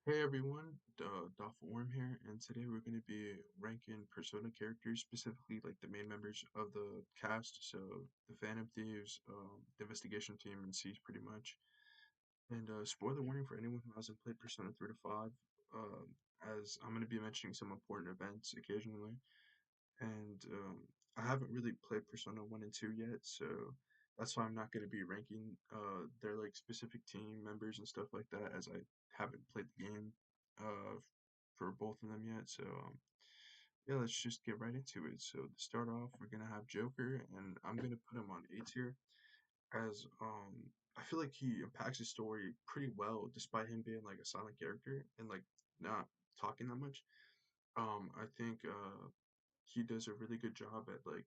Hey everyone, Dolph Worm here, and today we're going to be ranking Persona characters, specifically like the main members of the cast, so the Phantom Thieves, the investigation team, and Siege pretty much. And spoiler warning for anyone who hasn't played Persona 3 to 5, um, as I'm going to be mentioning some important events occasionally, and I haven't really played Persona 1 and 2 yet, so that's why I'm not going to be ranking their like specific team members and stuff like that, as I haven't played the game uh, for both of them yet. So yeah, let's just get right into it. So to start off, we're gonna have Joker, and I'm gonna put him on A tier, as I feel like he impacts the story pretty well, despite him being like a silent character and like not talking that much. I think he does a really good job at like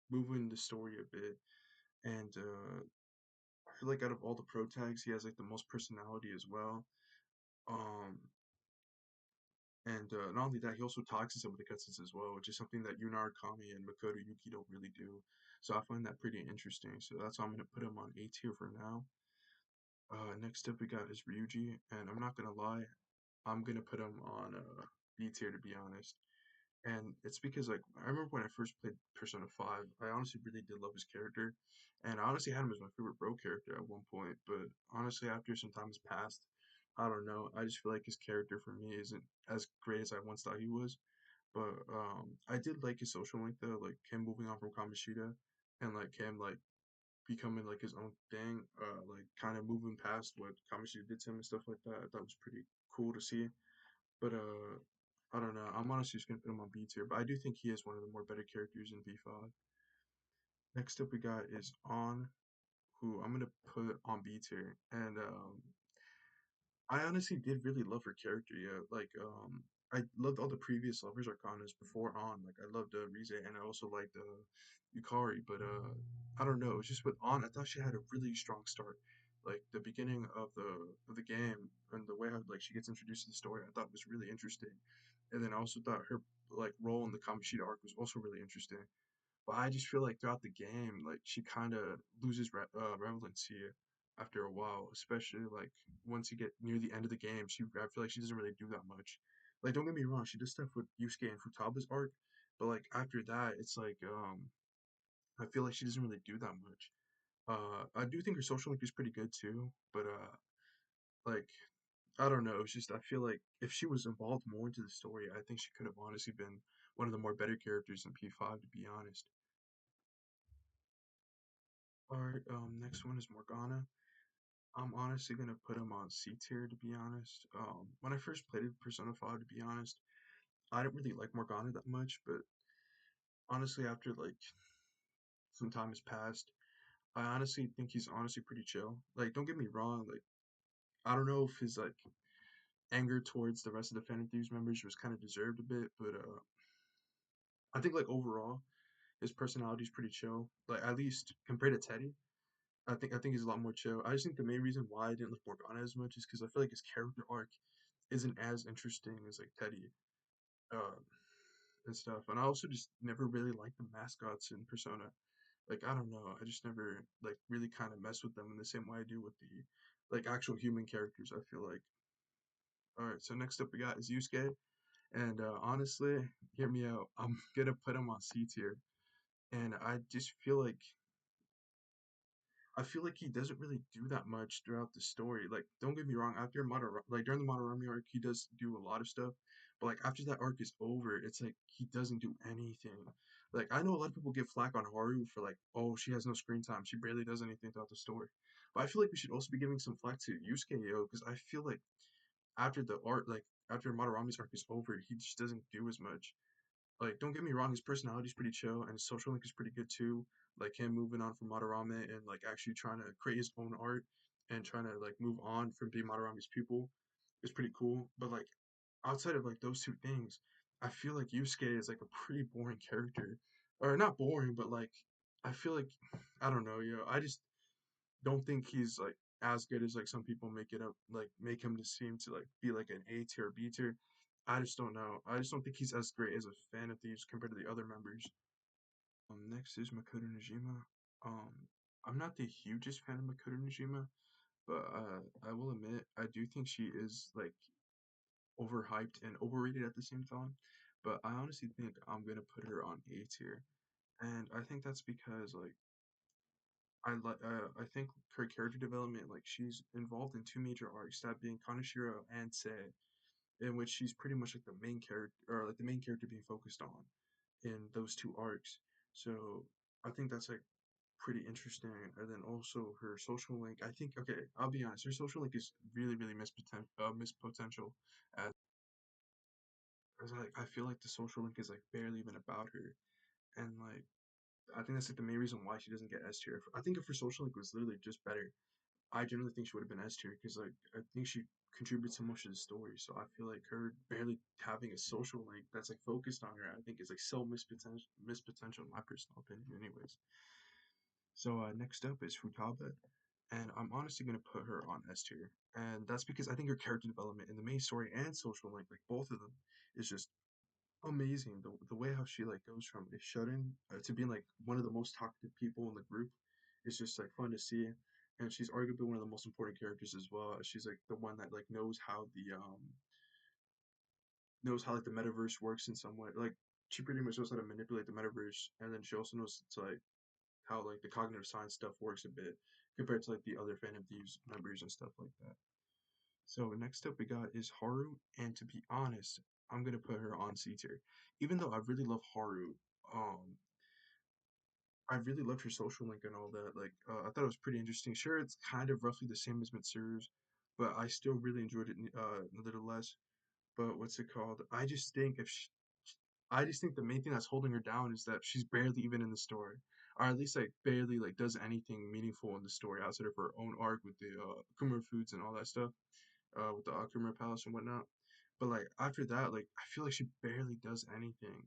moving the story a bit, and I feel like out of all the pro tags, he has like the most personality as well. Um, and not only that, he also talks in some of the cutscenes as well, which is something that Yunar Kami and Makoto Yuki don't really do. So I find that pretty interesting. So that's why I'm gonna put him on A tier for now. Next up we got is Ryuji, and I'm not gonna lie, I'm gonna put him on B tier to be honest. And it's because like I remember when I first played Persona 5, I honestly really did love his character. And I honestly had him as my favorite bro character at one point, but honestly after some time has passed, I don't know. I just feel like his character for me isn't as great as I once thought he was. But I did like his social link though, like him moving on from Kamoshida and like him like becoming like his own thing, like kind of moving past what Kamoshida did to him and stuff like that. That was pretty cool to see. But I don't know. I'm honestly just gonna put him on B tier, but I do think he is one of the more better characters in B5. Next up, we got is On, who I'm gonna put on B tier, and I honestly did really love her character. Yeah, like I loved all the previous lovers arcanas before On. Like I loved Rize, and I also liked Yukari. But I don't know. It was just with On, I thought she had a really strong start. Like the beginning of the game and the way how like she gets introduced to the story, I thought was really interesting. And then I also thought her like role in the Kamoshida arc was also really interesting. But I just feel like throughout the game, like she kind of loses relevancy after a while, especially like once you get near the end of the game. I feel like she doesn't really do that much. Like, don't get me wrong, she does stuff with Yusuke and Futaba's arc, but like after that, it's like I feel like she doesn't really do that much. I do think her social link is pretty good too, but like I don't know. It's just I feel like if she was involved more into the story, I think she could have honestly been one of the more better characters in P5, to be honest. Alright, next one is Morgana. I'm honestly gonna put him on C tier to be honest. When I first played Persona 5, to be honest, I didn't really like Morgana that much, but honestly, after like some time has passed, I honestly think he's honestly pretty chill. Like, don't get me wrong, like I don't know if his like anger towards the rest of the Phantom Thieves members was kind of deserved a bit, but I think like overall, his personality is pretty chill. Like at least compared to Teddy, I think he's a lot more chill. I just think the main reason why I didn't like Morgana as much is because I feel like his character arc isn't as interesting as like Teddy um, and stuff. And I also just never really liked the mascots in Persona. Like I don't know, I just never like really kind of mess with them in the same way I do with the like actual human characters. I feel like. All right, so next up we got is Yusuke, and honestly, hear me out. I'm gonna put him on C tier, and I feel like he doesn't really do that much throughout the story. Like, don't get me wrong, after like during the Madarami arc, he does do a lot of stuff. But like after that arc is over, it's like he doesn't do anything. Like I know a lot of people give flack on Haru for like, oh, she has no screen time. She barely does anything throughout the story. But I feel like we should also be giving some flack to Yusuke, yo, because I feel like after the art, like after Madarami's arc is over, he just doesn't do as much. Like, don't get me wrong, his personality is pretty chill and his social link is pretty good too. Like him moving on from Madarame and like actually trying to create his own art and trying to like move on from being Madarame's pupil is pretty cool. But like outside of like those two things, I feel like Yusuke is like a pretty boring character. Or not boring, but like I feel like I don't know, yo. I just don't think he's like as good as like some people make it up, like make him to seem to like be like an A tier, B tier. I just don't know. I just don't think he's as great as a fan of thieves compared to the other members. Next is Makoto Najima. Um, I'm not the hugest fan of Makoto Najima. but I will admit I do think she is like overhyped and overrated at the same time. But I honestly think I'm gonna put her on A tier, and I think that's because like I think her character development, like she's involved in two major arcs, that being Kaneshiro and Se, in which she's pretty much like the main character, or like the main character being focused on in those two arcs. So I think that's like pretty interesting. And then also her social link. I think okay, I'll be honest, her social link is really missed potential. As, as like I feel like the social link is like barely even about her, and like I think that's like the main reason why she doesn't get S tier. I think if her social link was literally just better, I generally think she would have been S tier because like I think she contributes so much to the story. So I feel like her barely having a social link that's like focused on her, I think is like so missed potential in my personal opinion. Anyways, so next up is Futaba, and I'm honestly gonna put her on S tier, and that's because I think her character development in the main story and social link, like both of them, is just amazing. The way how she like goes from a shut-in to being like one of the most talkative people in the group is just like fun to see. And she's arguably one of the most important characters as well. She's like the one that like knows how like the metaverse works in some way. Like she pretty much knows how to manipulate the metaverse, and then she also knows to like how like the cognitive science stuff works a bit compared to like the other Phantom Thieves members and stuff like that. So next up we got is Haru, and to be honest, I'm gonna put her on C tier. Even though I really love Haru, um, I really loved her social link and all that. Like, I thought it was pretty interesting. Sure, it's kind of roughly the same as Mitsuru's, but I still really enjoyed it a little less. But what's it called? I just think the main thing that's holding her down is that she's barely even in the story, or at least like barely like does anything meaningful in the story outside of her own arc with the Kumar foods and all that stuff, with the Akuma Palace and whatnot. But like after that, like I feel like she barely does anything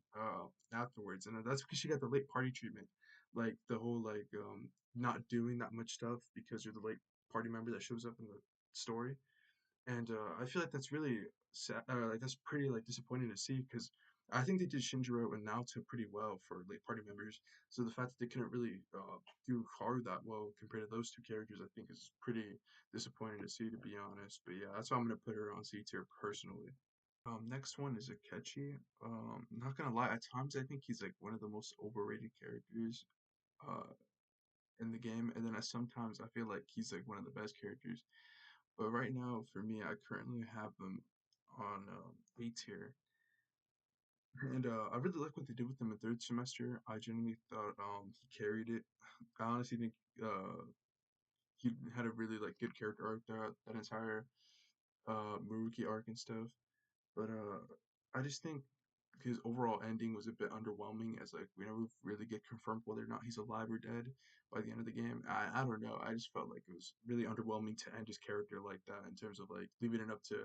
afterwards, and that's because she got the late party treatment, like the whole like not doing that much stuff because you're the late party member that shows up in the story, and I feel like that's really sad. Like that's pretty like disappointing to see because I think they did Shinjiro and Naoto pretty well for late party members. So the fact that they couldn't really do Haru that well compared to those two characters, I think is pretty disappointing to see, to be honest. But yeah, that's why I'm gonna put her on C tier personally. Next one is Akechi. Not gonna lie, at times I think he's like one of the most overrated characters uh in the game, and then at sometimes I feel like he's like one of the best characters. But right now, for me, I currently have him on A tier, and I really like what they did with him in third semester. I genuinely thought he carried it. I honestly think he had a really like good character arc throughout that entire Maruki arc and stuff. But I just think his overall ending was a bit underwhelming, as like we never really get confirmed whether or not he's alive or dead by the end of the game. I don't know. I just felt like it was really underwhelming to end his character like that in terms of like leaving it up to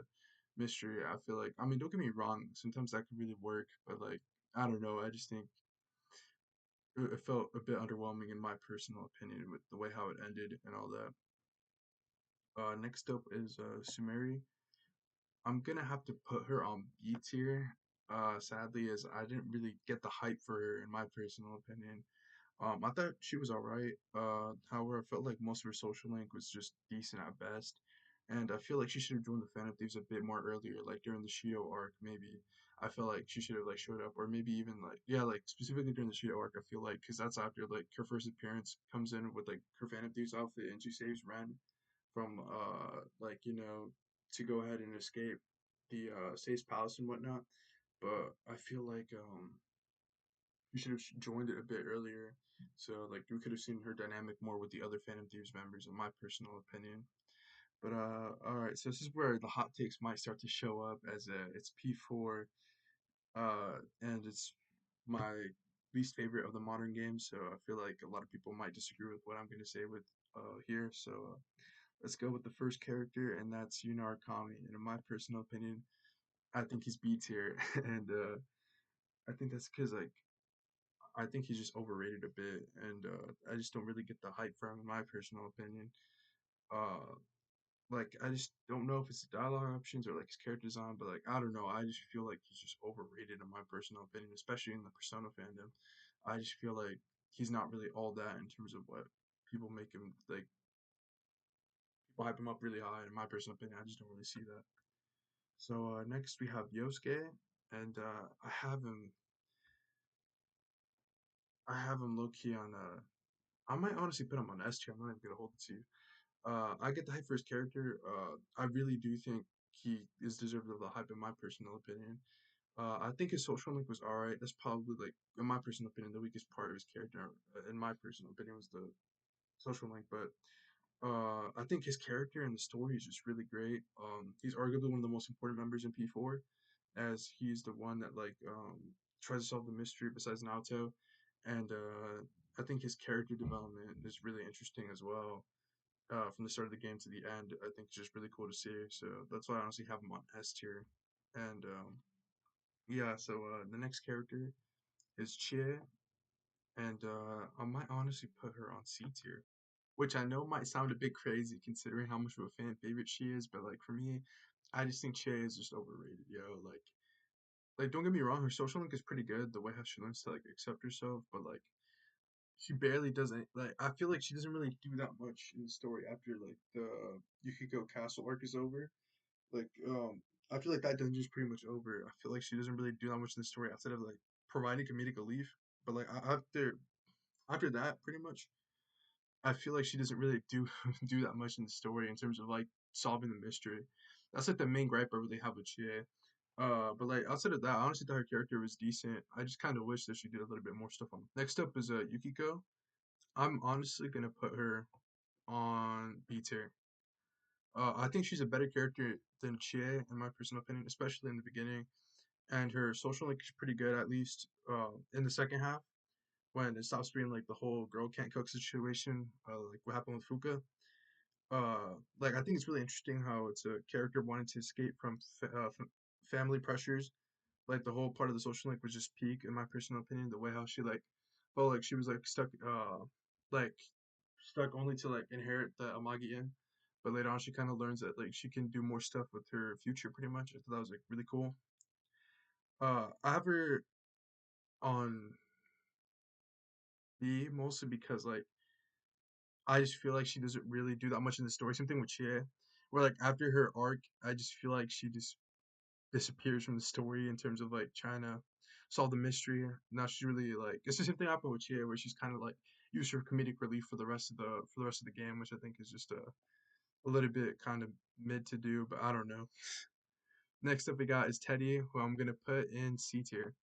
mystery. I feel like, I mean, don't get me wrong, sometimes that could really work, but like I don't know. I just think it felt a bit underwhelming in my personal opinion with the way how it ended and all that. Next up is Sumeri. I'm gonna have to put her on B tier. Sadly, as I didn't really get the hype for her in my personal opinion. I thought she was alright. However, I felt like most of her social link was just decent at best, and I feel like she should have joined the Phantom Thieves a bit more earlier, like during the Shido arc. Maybe I felt like she should have like showed up, or maybe even like yeah, like specifically during the Shido arc. I feel like because that's after like her first appearance comes in with like her Phantom Thieves outfit, and she saves Ren from like to go ahead and escape the Sage's palace and whatnot. But I feel like we should have joined it a bit earlier, so like we could have seen her dynamic more with the other Phantom Thieves members, in my personal opinion. But all right, so this is where the hot takes might start to show up, as it's P4, and it's my least favorite of the modern games. So I feel like a lot of people might disagree with what I'm going to say with here. So let's go with the first character, and that's Yunar Kami. And in my personal opinion, I think he's B tier, and I think that's because like I think he's just overrated a bit, and I just don't really get the hype from him, in my personal opinion. Uh, like I just don't know if it's the dialogue options or like his character design, but like I don't know. I just feel like he's just overrated in my personal opinion, especially in the Persona fandom. I just feel like he's not really all that in terms of what people make him like hype him up really high. In my personal opinion, I just don't really see that. So next we have Yosuke, and I have him low key on. I might honestly put him on S tier. I'm not even gonna hold it to you. I get the hype for his character. I really do think he is deserving of the hype in my personal opinion. I think his social link was alright. That's probably like, in my personal opinion, the weakest part of his character. In my personal opinion, was the social link. But I think his character and the story is just really great. He's arguably one of the most important members in P4, as he's the one that like tries to solve the mystery besides Naoto, and I think his character development is really interesting as well. From the start of the game to the end, I think it's just really cool to see. So that's why I honestly have him on S tier. And yeah, so the next character is Chie, and I might honestly put her on C tier, which I know might sound a bit crazy considering how much of a fan favorite she is, but like for me, I just think Chie is just overrated, yo. Like don't get me wrong, her social link is pretty good, the way how she learns to like accept herself, but like she barely doesn't like. I feel like she doesn't really do that much in the story after like the Yukiko Castle arc is over. Like I feel like that dungeon's pretty much over. I feel like she doesn't really do that much in the story outside of like providing comedic relief. But like after that, pretty much, I feel like she doesn't really do do that much in the story in terms of like solving the mystery. That's like the main gripe I really have with Chie. But like outside of that, I honestly thought her character was decent. I just kind of wish that she did a little bit more stuff on. Next up is Yukiko. I'm honestly gonna put her on B tier. I think she's a better character than Chie, in my personal opinion, especially in the beginning. And her social link is pretty good, at least in the second half, when it stops being like the whole girl can't cook situation, like what happened with Fuka. Like I think it's really interesting how it's a character wanting to escape from family pressures. Like the whole part of the social link was just peak, in my personal opinion. The way how she like, oh, like she was like stuck only to like inherit the Amagi in. But later on, she kind of learns that like she can do more stuff with her future, pretty much. I thought that was like really cool. I have her on B mostly because like I just feel like she doesn't really do that much in the story. Same thing with Chie, where like after her arc, I just feel like she just disappears from the story in terms of like trying to solve the mystery. Now she's really like it's the same thing happened with Chie, where she's kind of like use her comedic relief for the rest of the game, which I think is just a little bit kind of mid to do, but I don't know. Next up, we got is Teddy, who I'm gonna put in C tier.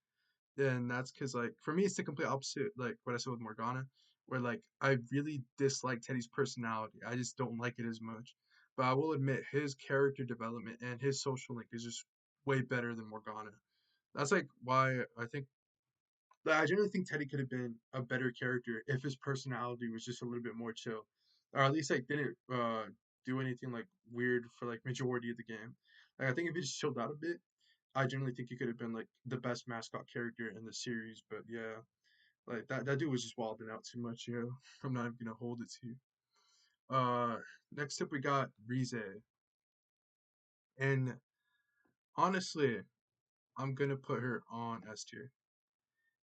And that's because, like, for me, it's the complete opposite, like what I said with Morgana, where like I really dislike Teddy's personality. I just don't like it as much. But I will admit his character development and his social link is just way better than Morgana. That's like why I think but I generally think Teddy could have been a better character if his personality was just a little bit more chill, or at least like didn't do anything like weird for like majority of the game. Like I think if he just chilled out a bit, I generally think he could have been like the best mascot character in the series. But yeah, like that dude was just wilding out too much. Yeah, I'm not even gonna hold it to you. Uh, Next up we got Rize, and honestly, I'm gonna put her on S tier.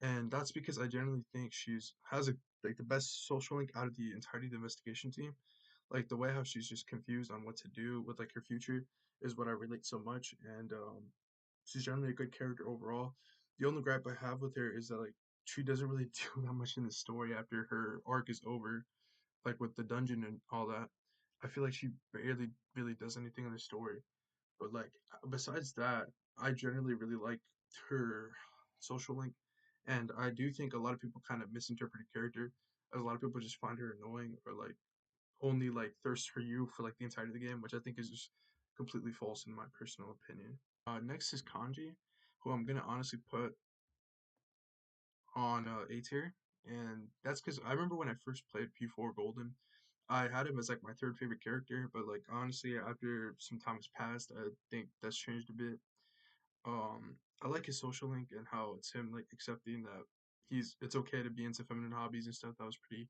And that's because I generally think she's has a like the best social link out of the entirety of the investigation team. Like the way how she's just confused on what to do with like her future is what I relate so much, and she's generally a good character overall. The only gripe I have with her is that like she doesn't really do that much in the story after her arc is over, like with the dungeon and all that. I feel like she barely really does anything in the story. But like besides that, I generally really like her social link, and I do think a lot of people kind of misinterpret her character, as a lot of people just find her annoying or like only like thirst for you for like the entirety of the game, which I think is just completely false in my personal opinion. Next is Kanji, who I'm gonna honestly put on A tier, and that's because I remember when I first played P4 Golden, I had him as like my third favorite character, but like honestly, after some time has passed, I think that's changed a bit. I like his social link and how it's him like accepting that it's okay to be into feminine hobbies and stuff. That was pretty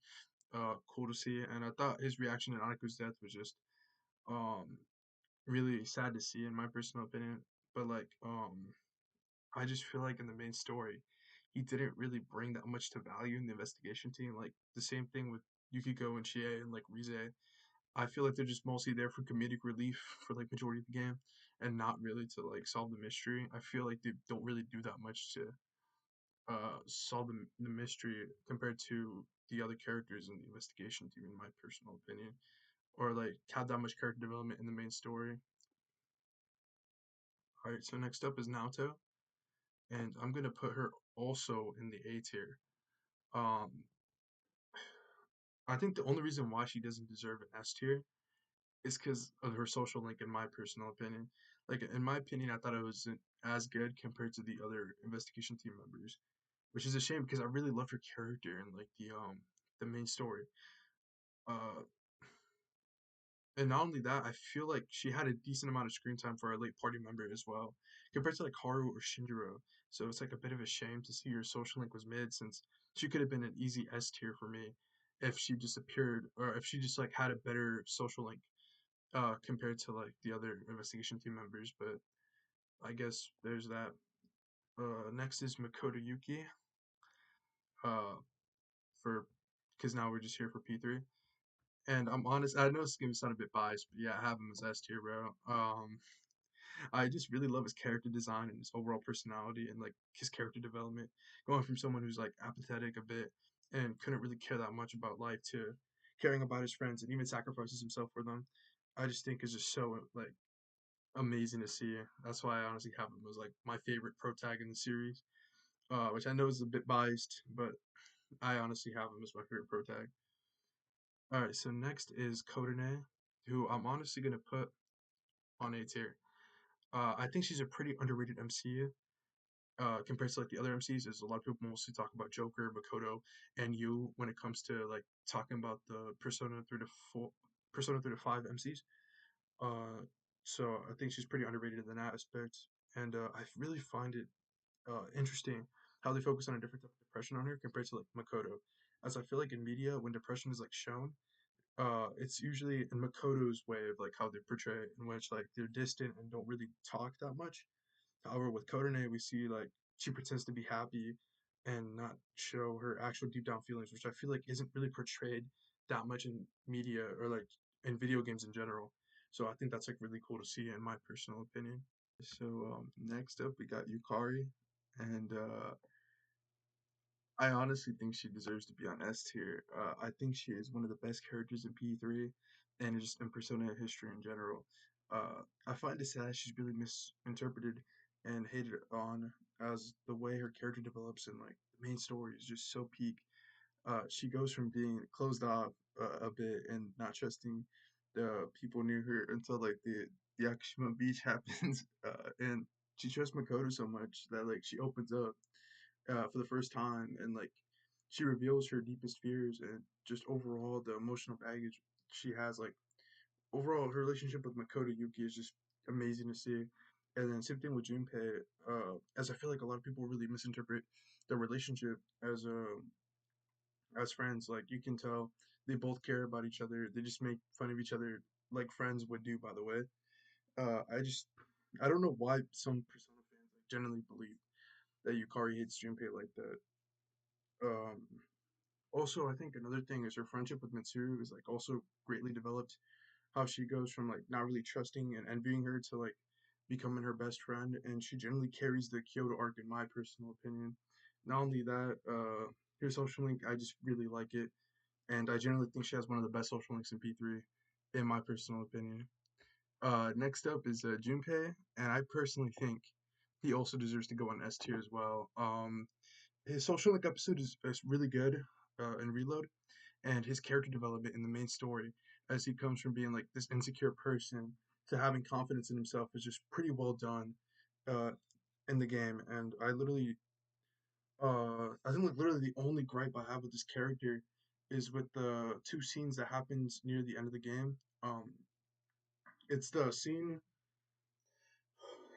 cool to see, and I thought his reaction to Aniku's death was just um really sad to see in my personal opinion. But like I just feel like in the main story, he didn't really bring that much to value in the investigation team. Like the same thing with Yukiko and Chie and like Rize. I feel like they're just mostly there for comedic relief for like majority of the game, and not really to like solve the mystery. I feel like they don't really do that much to solve the mystery compared to the other characters in the investigation team, in my personal opinion, or like have that much character development in the main story. All right, so next up is Naoto, and I'm gonna put her also in the A tier. Um, I think the only reason why she doesn't deserve an S tier is because of her social link, in my personal opinion. Like in my opinion, I thought it wasn't as good compared to the other investigation team members, which is a shame because I really loved her character and like the main story. Uh, and not only that, I feel like she had a decent amount of screen time for a late party member as well, compared to like Haru or Shinjiro. So it's like a bit of a shame to see her social link was mid, since she could have been an easy S tier for me if she just appeared, or if she just like had a better social link compared to like the other investigation team members. But I guess there's that. Next is Makoto Yuki. Uh, for because now we're just here for P3. And I'm honest, I know it's gonna sound a bit biased, but yeah, I have him as S tier, bro. I just really love his character design and his overall personality and like his character development. Going from someone who's like apathetic a bit and couldn't really care that much about life to caring about his friends and even sacrifices himself for them. I just think is just so like amazing to see. That's why I honestly have him as like my favorite pro tag in the series. Which I know is a bit biased, but I honestly have him as my favorite pro tag. All right, so next is Kodane, who I'm honestly gonna put on A tier. I think she's a pretty underrated MC compared to like the other MCs. Is a lot of people mostly talk about Joker, Makoto, and you when it comes to like talking about the Persona 3 to 5 MCs. Uh, so I think she's pretty underrated in that aspect, and I really find it interesting how they focus on a different type of depression on her compared to like Makoto. As I feel like in media, when depression is like shown, it's usually in Makoto's way of like how they portray it, in which like they're distant and don't really talk that much. However, with Kodane, we see like she pretends to be happy and not show her actual deep down feelings, which I feel like isn't really portrayed that much in media or like in video games in general. So I think that's like really cool to see in my personal opinion. So next up we got Yukari, and I honestly think she deserves to be on S tier. I think she is one of the best characters in P3 and just in Persona history in general. I find it sad she's really misinterpreted and hated on, as the way her character develops and like the main story is just so peak. She goes from being closed off a bit and not trusting the people near her until like the Yakushima Beach happens, and she trusts Makoto so much that like she opens up for the first time, and like she reveals her deepest fears and just overall the emotional baggage she has. Like overall, her relationship with Makoto Yuki is just amazing to see. And then same thing with Junpei, as I feel like a lot of people really misinterpret their relationship as friends. Like you can tell they both care about each other. They just make fun of each other like friends would do. By the way, I don't know why some Persona fans like generally believe that Yukari hates Junpei like that. Um, Also, I think another thing is her friendship with Mitsuru is like also greatly developed. How she goes from like not really trusting and envying her to like becoming her best friend, and she generally carries the Kyoto arc in my personal opinion. Not only that, her social link, I just really like it, and I generally think she has one of the best social links in P3, in my personal opinion. Next up is Junpei, and I personally think he also deserves to go on S tier as well. His social link episode is really good in Reload, and his character development in the main story, as he comes from being like this insecure person to having confidence in himself, is just pretty well done uh, in the game. And I think like literally the only gripe I have with this character is with the two scenes that happens near the end of the game. It's the scene,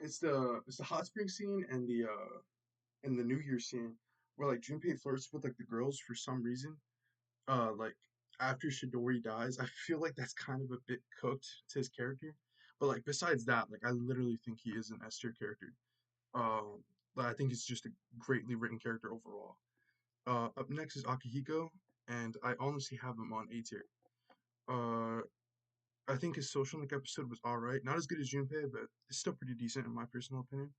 it's the hot spring scene and the New Year scene where like Junpei flirts with like the girls for some reason. Like after Shidori dies, I feel like that's kind of a bit cooked to his character. But like besides that, like I literally think he is an S tier character. But I think he's just a greatly written character overall. Up next is Akihiko, and I honestly have him on A tier. Uh, I think his social link episode was all right. Not as good as Junpei, but it's still pretty decent in my personal opinion.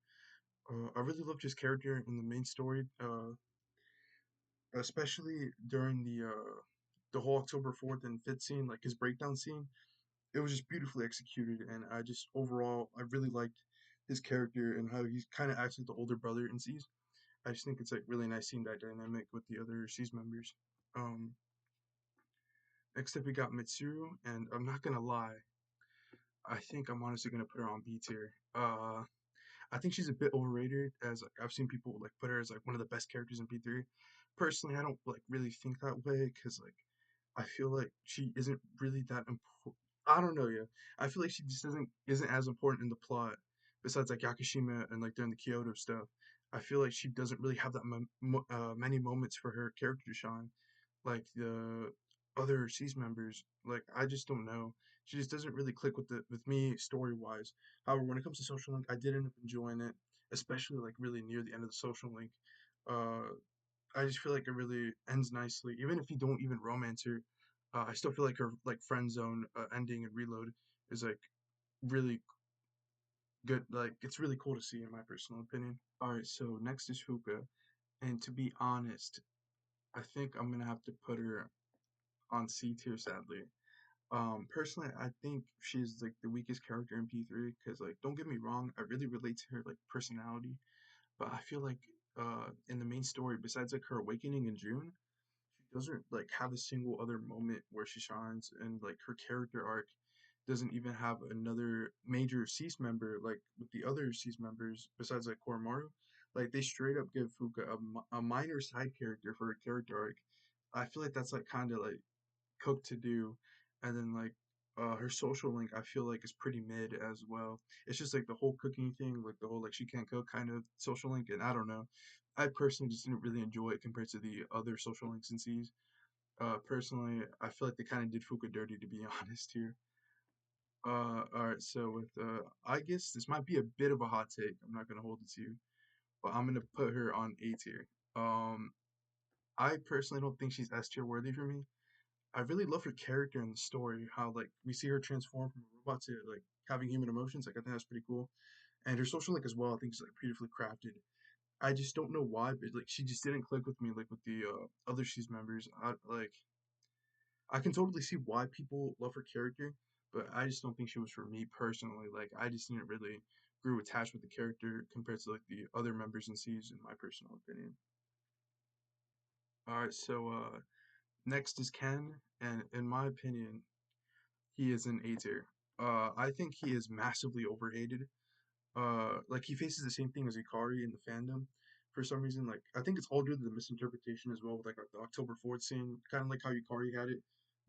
I really loved his character in the main story, especially during the whole October 4th and 5th scene, like his breakdown scene. It was just beautifully executed, and I just overall I really liked his character and how he kind of acts like the older brother in C's. I just think it's like really nice seeing that dynamic with the other C's members. Um, Next up we got Mitsuru, and I'm not gonna lie, I think I'm honestly gonna put her on B tier. I think she's a bit overrated, as like I've seen people like put her as like one of the best characters in P3. Personally, I don't like really think that way because like I feel like she isn't really that important. I don't know, yeah. I feel like she just isn't as important in the plot. Besides like Yakushima and like during the Kyoto stuff, I feel like she doesn't really have that many moments for her character to shine, like the other C's members. Like I just don't know. She just doesn't really click with me story wise. However, when it comes to Social Link, I did end up enjoying it, especially like really near the end of the Social Link. Uh, I just feel like it really ends nicely, even if you don't even romance her. I still feel like her like friend zone ending and reload is like really good. Like it's really cool to see in my personal opinion. All right, so next is Fuka, and to be honest, I think I'm gonna have to put her on C tier sadly. Personally, I think she's like the weakest character in P3 because like don't get me wrong, I really relate to her like personality, but I feel like in the main story, besides like her awakening in June, she doesn't like have a single other moment where she shines, and like her character arc doesn't even have another major Cease member like with the other Cease members besides like Koromaru. Like they straight up give Fuka a minor side character for her character arc. I feel like that's like kind of like cook to do, and then like her social link I feel like is pretty mid as well. It's just like the whole cooking thing, like the whole like she can't cook kind of social link, and I don't know. I personally just didn't really enjoy it compared to the other social links in C's. Personally, I feel like they kind of did Fuka dirty to be honest here. All right, so with I guess this might be a bit of a hot take. I'm not gonna hold it to you, but I'm gonna put her on A tier. Um, I personally don't think she's S tier worthy for me. I really love her character in the story. How like we see her transform from a robot to like having human emotions. Like I think that's pretty cool. And her social link as well. I think is like beautifully crafted. I just don't know why, but like she just didn't click with me like with the other She's members. I can totally see why people love her character, but I just don't think she was for me personally. Like I just didn't really grew attached with the character compared to like the other members in Siege, in my personal opinion. All right, so next is Ken, and in my opinion, he is an A tier. I think he is massively overhated. Like he faces the same thing as Ikari in the fandom. For some reason, like I think it's all due to the misinterpretation as well with like the October 4th scene, kind of like how Ikari had it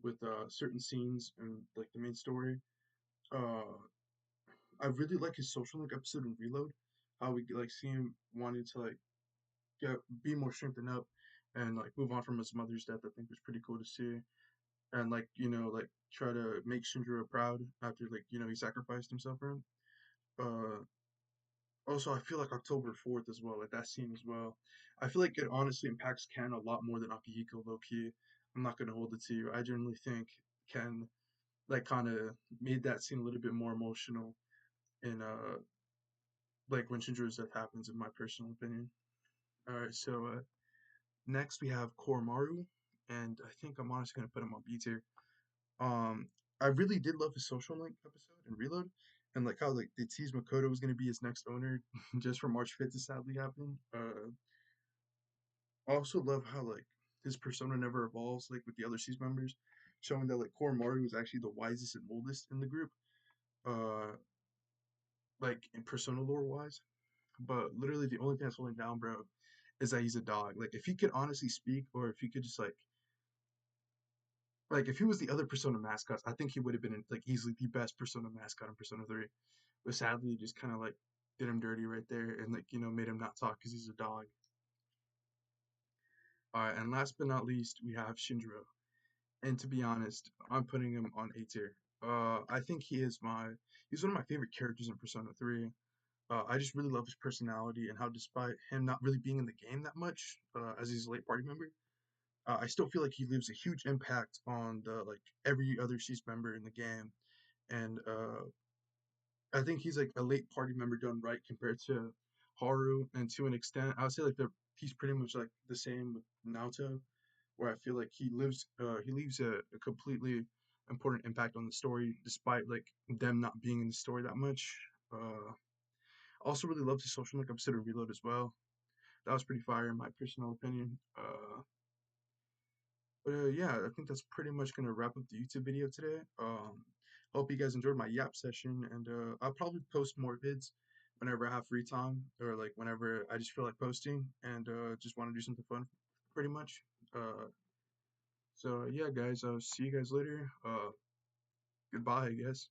with certain scenes and like the main story. Uh, I really like his social link episode in Reload, how we like see him wanting to like get be more strengthened up and like move on from his mother's death. I think was pretty cool to see, and like like try to make Shinjiro proud after like he sacrificed himself for him. Uh, Also, I feel like October 4th as well, like that scene as well. I feel like it honestly impacts Ken a lot more than Akihiko low key. I'm not gonna hold it to you. I generally think Ken like kind of made that scene a little bit more emotional in like when Shinjiro's death happens, in my personal opinion. All right, so next we have Koromaru, and I think I'm honestly gonna put him on B tier. Um, I really did love his social link episode in Reload, and like how like they teased Makoto was gonna be his next owner, just for March 5th to sadly happen. I also love how like his persona never evolves like with the other C's members, showing that like Koromaru was actually the wisest and oldest in the group, uh, like in persona lore wise. But literally the only thing that's holding down, bro, is that he's a dog. Like if he could honestly speak, or if he could just like if he was the other Persona mascots, I think he would have been like easily the best Persona mascot in Persona 3. But sadly, just kind of like did him dirty right there, and like made him not talk because he's a dog. All right, and last but not least, we have Shinjiro. And to be honest, I'm putting him on A tier. I think he's one of my favorite characters in Persona 3. I just really love his personality and how, despite him not really being in the game that much, as he's a late party member, I still feel like he leaves a huge impact on the like every other Cease member in the game. and I think he's like a late party member done right compared to Haru, and to an extent, I would say like he's pretty much like the same with Naoto, where I feel like he leaves a completely important impact on the story, despite like them not being in the story that much. Also really loved his social link episode of Reload as well. That was pretty fire in my personal opinion. But yeah, I think that's pretty much gonna wrap up the YouTube video today. Hope you guys enjoyed my yap session, and I'll probably post more vids whenever I have free time, or like whenever I just feel like posting and just want to do something fun, pretty much. Uh, so yeah, guys, I'll see you guys later. Goodbye, I guess.